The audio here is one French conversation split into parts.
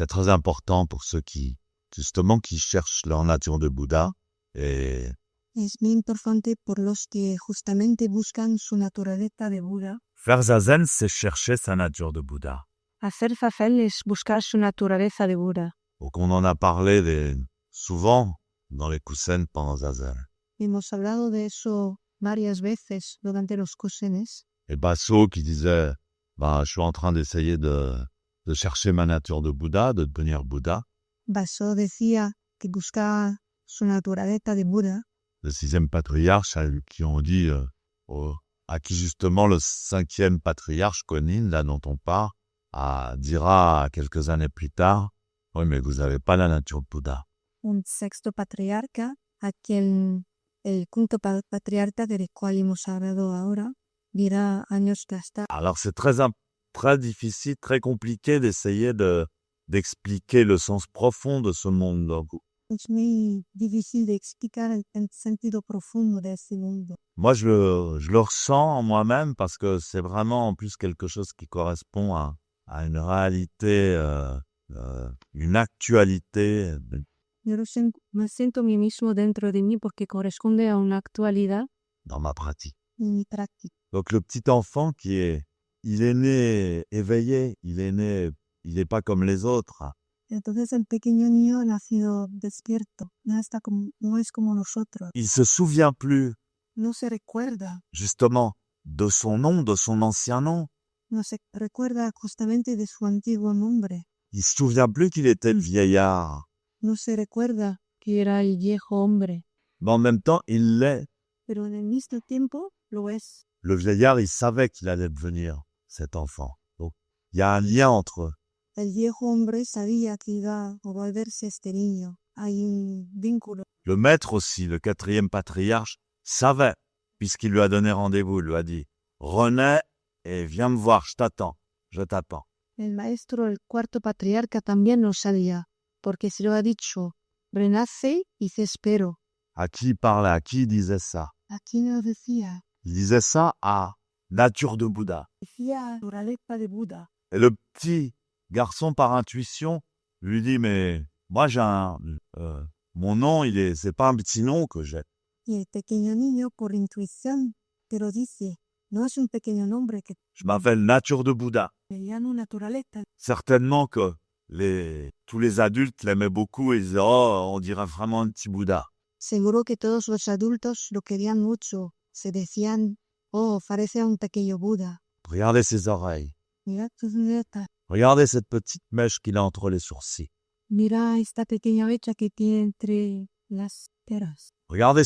c'est très important pour ceux qui, justement, qui cherchent leur nature de Bouddha. Et Es muy importante por los que justamente buscan su naturaleza de Buda. faire zazen, c'est chercher sa nature de Bouddha. Hacer zazen es buscar su naturaleza de Buda. Donc on en a parlé souvent dans les kusen pendant zazen. Hemos hablado de eso varias veces durante los kusenes. Et Basso qui disait, je suis en train d'essayer de chercher ma nature de Bouddha, de devenir Bouddha. Basso decía que buscaba su naturaleza de Buda. Le 6e patriarche qui ont dit, à qui justement le 5e patriarche, Konin, là dont on parle, dira quelques années plus tard, oui, mais vous n'avez pas la nature de Bouddha. Un sexto patriarca, a quien el quinto patriarca del cual hemos hablado ahora, dirá años más tarde. Alors c'est très difficile, très compliqué d'essayer d'expliquer le sens profond de ce monde. Donc, Es muy difícil de explicar el sentido profundo de ese mundo. moi, je le ressens en moi-même parce que c'est vraiment en plus quelque chose qui correspond à une réalité, une actualité. Yo me siento a mí mismo dentro de mí porque corresponde a una actualidad Dans ma pratique. en mi práctica. Donc le petit enfant il est né éveillé, il n'est pas comme les autres. Entonces el pequeño niño ha nacido despierto, no es como nosotros, Il se souvient plus, no se recuerda, justement, de son nom, de son ancien nom. no se recuerda justamente de su antiguo nombre, Il se souvient plus qu'il était le vieillard. no se recuerda que era el viejo hombre, Mais en même temps, il l'est. pero en el mismo tiempo lo es. Le vieillard, il savait qu'il allait devenir cet enfant. Donc, il y a un lien entre eux. El viejo hombre sabía que iba a volverse este niño. Hay un vínculo. Le maître aussi, le 4e patriarche, savait, puisqu'il lui a donné rendez-vous, il lui a dit « Renais et viens me voir, je t'attends, je t'attends. El maestro, el cuarto patriarca, también lo sabía, porque se lo ha dicho, renace y te espero. » À qui il parlait, à qui il disait ça? ¿A quién lo decía? Il disait ça à Nature de Bouddha. Decía naturaleza de Buda. Et le petit garçon, par intuition, lui dit « Mais moi, j'ai mon nom, c'est pas un petit nom que j'ai. Y el pequeño niño, por intuición, te lo dice, no es un pequeño nombre que Je m'appelle Nature de Bouddha. me llamo naturaleza. Certainement que tous les adultes l'aimaient beaucoup et ils disaient « Oh, on dirait vraiment un petit Bouddha. » Seguro que todos los adultos lo querían mucho. Se decían, oh, parece a un pequeño Buda. Regardez ses oreilles. Mira tus lunetas. Regardez cette petite mèche qu'il a entre les sourcils. Mira esta pequeña mecha que tiene entre las cejas. Regardez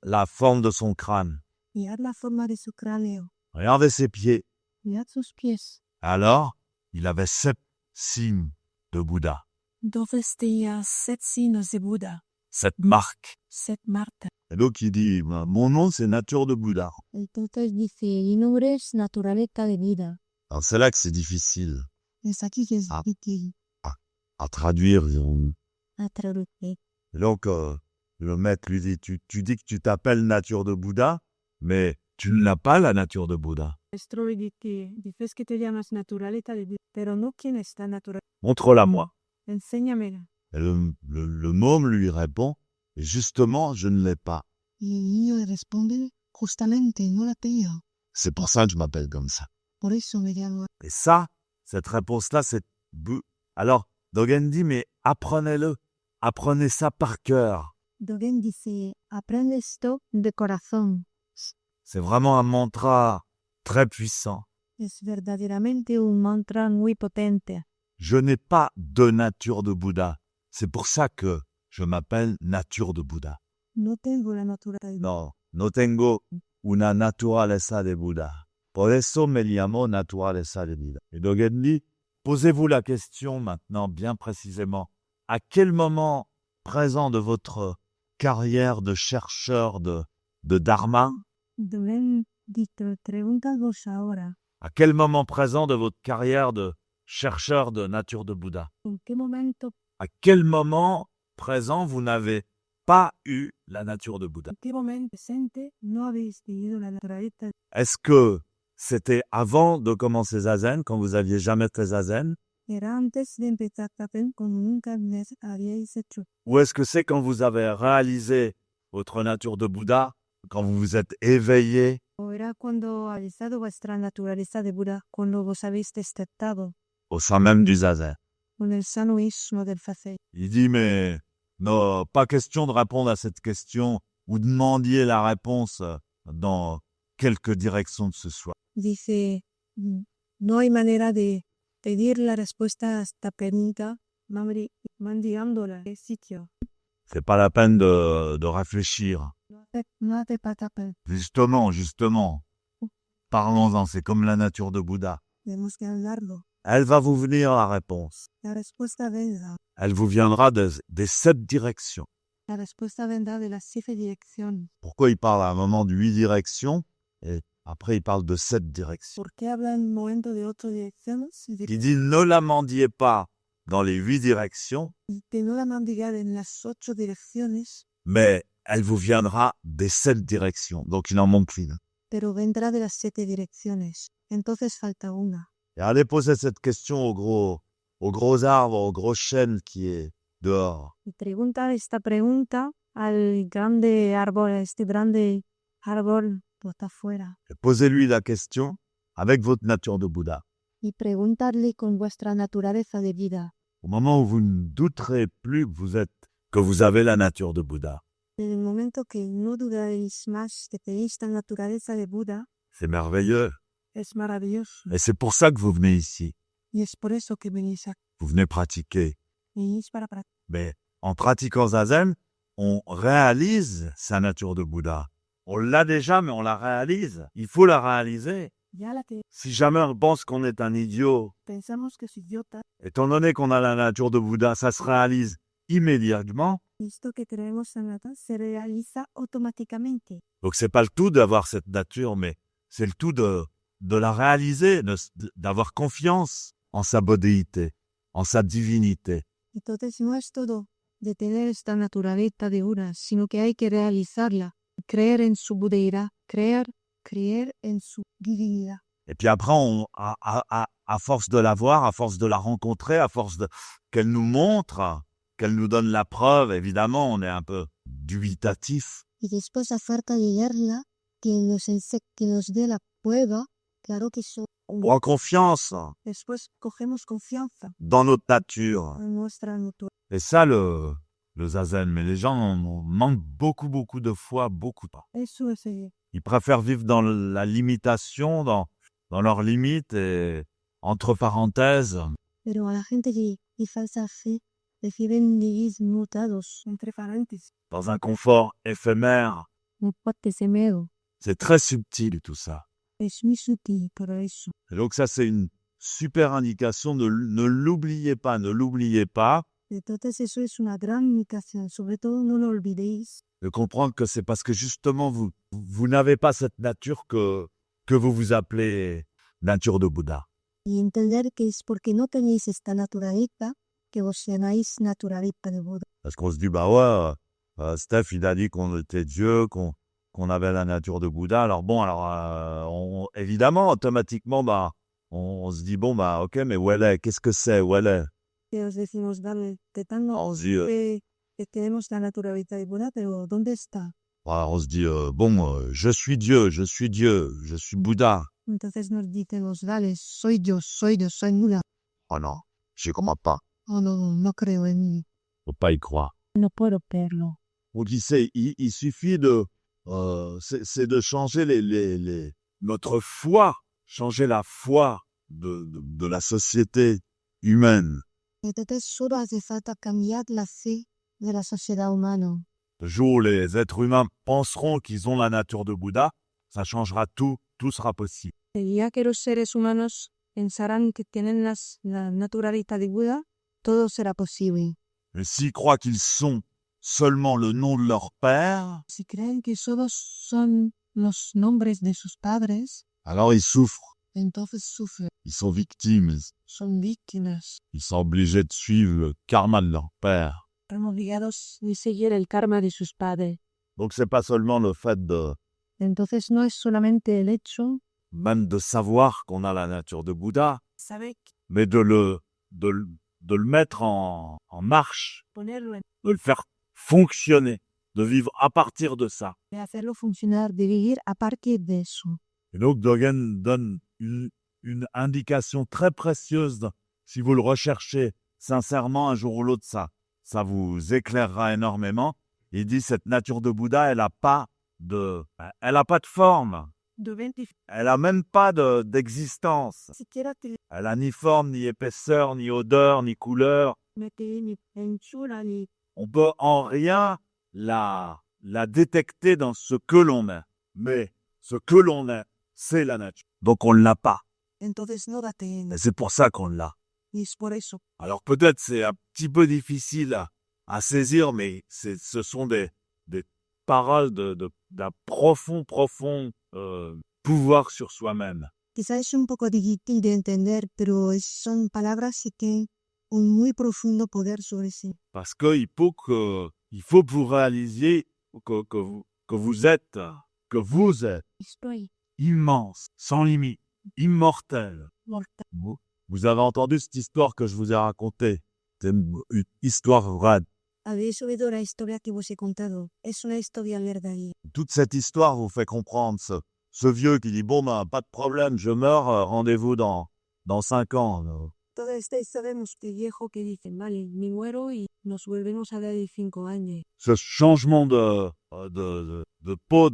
la forme de son crâne. Mirad la forma de su cráneo. Regardez ses pieds. Mirad sus pies. Alors, il avait 7 signes de Bouddha. Entonces tenía 7 signos de Buda. 7 marques. 7 marcas. Et donc il dit, mon nom c'est Nature de Bouddha. Entonces dice, mi nombre es naturaleza de vida. Alors c'est là que c'est difficile Es aquí que es Ah. difícil à traduire. a traducir. Et donc le maître lui dit, tu dis que tu t'appelles Nature de Bouddha, mais tu n'as pas la nature de Bouddha. Maestro le dice, dices que te llamas naturaleza de vida, pero no quién está natural. Montre-la-moi. Enséñamela. Et le môme lui répond, justement, je ne l'ai pas. Y el niño le responde, justamente, no la tengo. C'est pour ça que je m'appelle comme ça. Por eso me llamo. Et ça, cette réponse-là, c'est... Alors, Dogen dit, mais apprenez-le. Apprenez ça par cœur. Dogen dice, aprende esto de corazón. C'est vraiment un mantra très puissant. Es verdaderamente un mantra muy potente. Je n'ai pas de nature de Bouddha. C'est pour ça que je m'appelle Nature de Bouddha. No tengo la naturaleza. No, no tengo una naturaleza de Bouddha. Por eso me llamo naturaleza de Bouddha. Et Dogen dit, posez-vous la question maintenant bien précisément. À quel moment présent de votre carrière de chercheur de Dharma, Dogen dice, pregúntanos ahora, à quel moment présent de votre carrière de chercheur de nature de Bouddha, ¿en qué momento, à quel moment présent vous n'avez pas eu la nature de Bouddha? en qué momento presente no habéis tenido la naturaleza? Est-ce que c'était avant de commencer Zazen, quand vous aviez jamais fait Zazen? Era antes de empezar papel como nunca habíais hecho. Ou est-ce que c'est quand vous avez réalisé votre nature de Bouddha, quand vous vous êtes éveillé? O era cuando habéis dado vuestra naturaleza de Buda, cuando vos habéis despertado Au sein même du zazen. con el sanoísmo del facei. Il dit, mais non, pas question de répondre à cette question. Vous demandiez la réponse dans quelque direction que ce soit. Dice, no hay manera de pedir la respuesta a esta pregunta mandándola de sitio. C'est pas la peine de réfléchir. No hace falta Justement. Parlons-en, c'est comme la nature de Bouddha. tenemos que hablarlo. Elle va vous venir la réponse. La respuesta vendrá. Elle vous viendra des 7 directions. La respuesta vendrá de las 7 direcciones. Pourquoi il parle à un moment de 8 directions et après il parle de 7 directions? ¿Por qué habla en un momento de 8 direcciones? Il dit ne la mendiez pas dans les 8 directions, Que no la mendigar en las 8 direcciones, mais elle vous viendra des 7 directions. Donc il en manque une. pero vendrá de las 7 direcciones. Entonces falta una. Et allez poser cette question au gros arbre, au gros chêne qui est dehors. Y pregunta esta pregunta al grande árbol, a este grande árbol que está afuera. Et posez-lui la question avec votre nature de Bouddha. Y preguntarle con vuestra naturaleza de vida. Au moment où vous ne douterez plus que vous avez la nature de Bouddha. En el momento que no dudaréis más de tener esta naturaleza de Buda, C'est merveilleux. es maravilloso. Et c'est pour ça que vous venez ici. Y es por eso que venís aquí. Vous venez pratiquer. Venís para practicar. Mais en pratiquant Zazen, on réalise sa nature de Bouddha. On l'a déjà, mais on la réalise. Il faut la réaliser. Ya la que Si jamais on pense qu'on est un idiot, pensamos que es idiota, étant donné qu'on a la nature de Bouddha, ça se réalise immédiatement. esto que creemos en la se realiza automáticamente. Donc c'est pas le tout d'avoir cette nature, mais c'est le tout de la réaliser, d'avoir confiance en sa bodhéité, en sa divinité. Entonces no es todo de tener esta naturaleza de Buda, sino que hay que realizarla, creer en su budeidad, creer en su divinidad. Et puis après, à force de la voir, à force de la rencontrer, à force qu'elle nous montre, qu'elle nous donne la preuve, évidemment, on est un peu dubitatif. Y después a falta de verla, que nos dé la prueba, claro que eso. On prend confiance Después cogemos confianza dans notre nature. en nuestra naturaleza. Et ça, le zazen, mais les gens en manquent beaucoup de fois, beaucoup pas. Eso es Ils préfèrent vivre dans la limitation, dans leurs limites et entre parenthèses. Pero a la gente que falsa fe prefieren vivir mutados, entre paréntesis, Dans un confort éphémère. un fuerte miedo. C'est très subtil tout ça. Es muy sutil para eso. Et donc ça, c'est une super indication. Ne l'oubliez pas. Entonces eso es una gran indicación. Sobre todo no lo olvidéis. De comprendre que c'est parce que justement, vous n'avez pas cette nature que vous vous appelez nature de Bouddha. Y entender que es porque no tenéis esta naturaleza que vos llamáis naturaleza de Buda. Parce qu'on se dit, bah ouais, Steph, il a dit qu'on était Dieu, qu'on avait la nature de Bouddha. Alors bon, évidemment, automatiquement, bah, on se dit, bon, bah, ok, mais où elle est? Qu'est-ce que c'est? Où elle est? Que os decimos, dale, te tengo On se dit, que tenemos la naturaleza de Buda, pero ¿dónde está? on se dit je suis Dieu, je suis Bouddha. Entonces nos decimos, dale, soy Dios, soy Buda. Oh non, je crois pas. Oh no creo en mí. Faut pas y croire. No puedo verlo. Donc il suffit c'est de changer notre foi, changer la foi de la société humaine. Entonces solo hace falta cambiar la fe de la sociedad humana. Le jour où les êtres humains penseront qu'ils ont la nature de Bouddha, ça changera tout sera possible. El día que los seres humanos pensarán que tienen la naturaleza de Buda, todo será posible. Mais s'ils croient qu'ils sont seulement le nom de leur père, Si creen que solo son los nombres de sus padres, alors ils souffrent, entonces sufren, ils sont victimes, son víctimas, ils sont obligés de suivre le karma de leur père. están obligados a seguir el karma de sus padres. Donc c'est pas seulement le fait Entonces no es solamente el hecho même de savoir qu'on a la nature de Bouddha, saber mais de de le mettre en marche, ponerlo en, de le faire fonctionner, de vivre à partir de ça. de hacerlo funcionar, de vivir a partir de eso. Et donc Dogen donne une indication très précieuse, si vous le recherchez sincèrement un jour ou l'autre, ça vous éclairera énormément. Il dit cette nature de Bouddha, elle n'a pas de forme, De elle n'a même pas d'existence. siquiera te Elle a ni forme, ni épaisseur, ni odeur, ni couleur. mete ni en chula ni On peut en rien la détecter dans ce que l'on est. Mais ce que l'on est, c'est la nature. Donc on ne l'a pas. entonces no date en. Et c'est pour ça qu'on l'a. Y es por eso. Alors peut-être c'est un petit peu difficile à saisir, mais ce sont des paroles d'un profond pouvoir sur soi-même. Quizá es un poco difícil de entender, pero son palabras que tienen un muy profundo poder sobre sí. Parce qu'il faut que vous réalisiez que vous êtes Estoy immense, sans limite, immortel. mortal. Vous avez entendu cette histoire que je vous ai racontée. C'est une histoire vraie. Habéis oído la historia que vos he contado. Es una historia verdadera. Toute cette histoire vous fait comprendre ce vieux qui dit, bon, ben, pas de problème, je meurs, rendez-vous dans 5 ans. Toda esta historia de este viejo que dice, vale, me muero y nos volvemos a ver en 5 años. Ce changement de peau,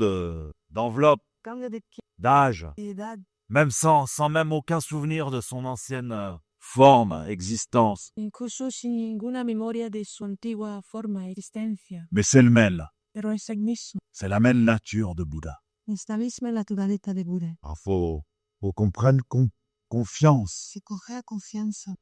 d'enveloppe, Cambio de d'âge, edad, même sans même aucun souvenir de son ancienne forme, existence. incluso sin ninguna memoria de su antigua forma, existencia. Mais c'est le même. Pero es el mismo. C'est la même nature de Bouddha. Es la misma naturaleza de Buda. Il faut qu'on prenne confiance. Se coge confianza.